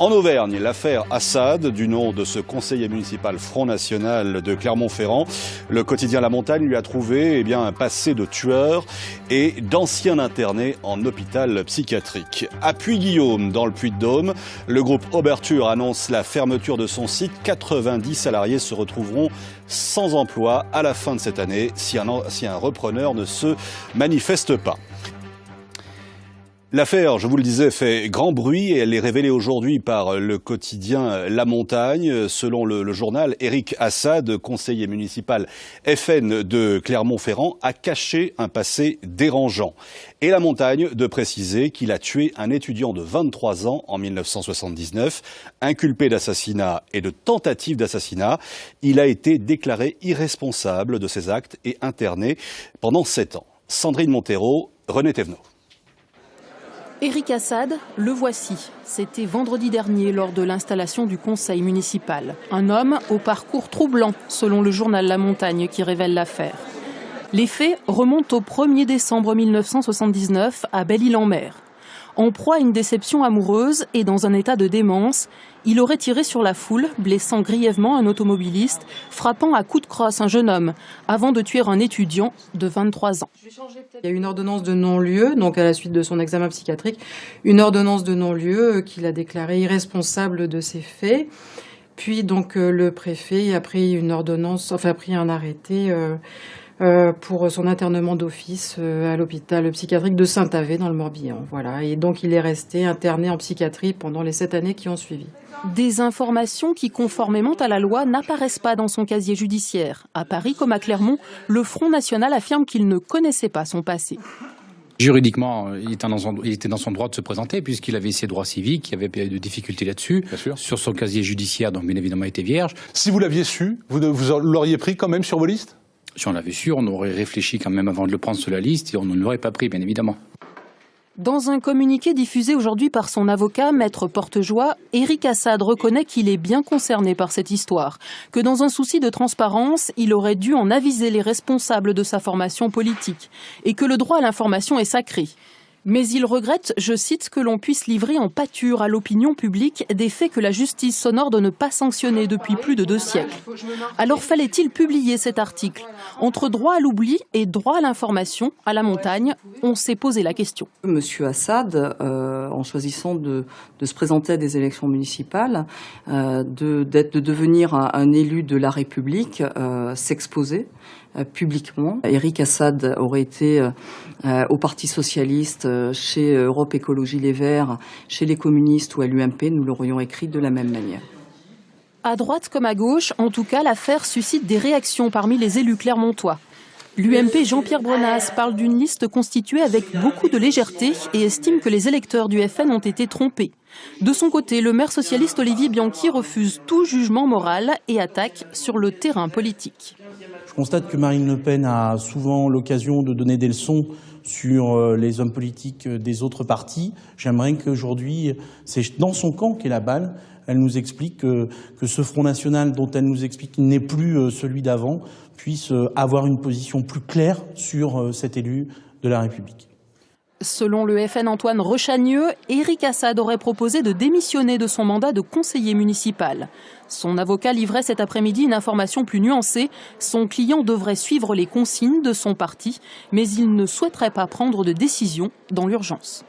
En Auvergne, l'affaire Assad, du nom de ce conseiller municipal Front National de Clermont-Ferrand. Le quotidien La Montagne lui a trouvé un passé de tueur et d'ancien interné en hôpital psychiatrique. À Puy-Guillaume, dans le Puy-de-Dôme, le groupe Oberture annonce la fermeture de son site. 90 salariés se retrouveront sans emploi à la fin de cette année si un repreneur ne se manifeste pas. L'affaire, je vous le disais, fait grand bruit et elle est révélée aujourd'hui par le quotidien La Montagne. Selon le journal, Éric Assad, conseiller municipal FN de Clermont-Ferrand, a caché un passé dérangeant. Et La Montagne de préciser qu'il a tué un étudiant de 23 ans en 1979, inculpé d'assassinat et de tentative d'assassinat. Il a été déclaré irresponsable de ses actes et interné pendant 7 ans. Sandrine Montero, René Thévenot. Éric Assad, le voici. C'était vendredi dernier lors de l'installation du conseil municipal. Un homme au parcours troublant, selon le journal La Montagne qui révèle l'affaire. Les faits remontent au 1er décembre 1979 à Belle-Île-en-Mer. En proie à une déception amoureuse et dans un état de démence, il aurait tiré sur la foule, blessant grièvement un automobiliste, frappant à coups de crosse un jeune homme, avant de tuer un étudiant de 23 ans. Il y a une ordonnance de non-lieu, donc à la suite de son examen psychiatrique, une ordonnance de non-lieu qu'il a déclarée irresponsable de ces faits. Puis donc le préfet a pris un arrêté pour son internement d'office à l'hôpital psychiatrique de Saint-Avé dans le Morbihan. Voilà. Et donc il est resté interné en psychiatrie pendant les 7 années qui ont suivi. Des informations qui, conformément à la loi, n'apparaissent pas dans son casier judiciaire. À Paris comme à Clermont, le Front National affirme qu'il ne connaissait pas son passé. Juridiquement, il était dans son droit de se présenter puisqu'il avait ses droits civiques, il y avait de difficultés là-dessus. Sur son casier judiciaire, donc bien évidemment, il était vierge. Si vous l'aviez su, vous l'auriez pris quand même sur vos listes ? Si on l'avait su, on aurait réfléchi quand même avant de le prendre sur la liste et on ne l'aurait pas pris, bien évidemment. Dans un communiqué diffusé aujourd'hui par son avocat, Maître Portejoie, Éric Assad reconnaît qu'il est bien concerné par cette histoire, que dans un souci de transparence, il aurait dû en aviser les responsables de sa formation politique et que le droit à l'information est sacré. Mais il regrette, je cite, que l'on puisse livrer en pâture à l'opinion publique des faits que la justice s'honore de ne pas sanctionner depuis plus de 2 siècles. Alors fallait-il publier cet article ? Entre droit à l'oubli et droit à l'information, à La Montagne, on s'est posé la question. Monsieur Assad, en choisissant de se présenter à des élections municipales, de devenir un élu de la République, s'exposer publiquement. Éric Assad aurait été au Parti socialiste, chez Europe Écologie Les Verts, chez les communistes ou à l'UMP, nous l'aurions écrit de la même manière. À droite comme à gauche, en tout cas, l'affaire suscite des réactions parmi les élus clermontois. L'UMP Jean-Pierre Brenas parle d'une liste constituée avec beaucoup de légèreté et estime que les électeurs du FN ont été trompés. De son côté, le maire socialiste Olivier Bianchi refuse tout jugement moral et attaque sur le terrain politique. Je constate que Marine Le Pen a souvent l'occasion de donner des leçons sur les hommes politiques des autres partis. J'aimerais qu'aujourd'hui, c'est dans son camp qu'est la balle. Elle nous explique que ce Front National, dont elle nous explique qu'il n'est plus celui d'avant, puisse avoir une position plus claire sur cet élu de la République. Selon le FN Antoine Rochagneux, Éric Assad aurait proposé de démissionner de son mandat de conseiller municipal. Son avocat livrait cet après-midi une information plus nuancée. Son client devrait suivre les consignes de son parti, mais il ne souhaiterait pas prendre de décision dans l'urgence.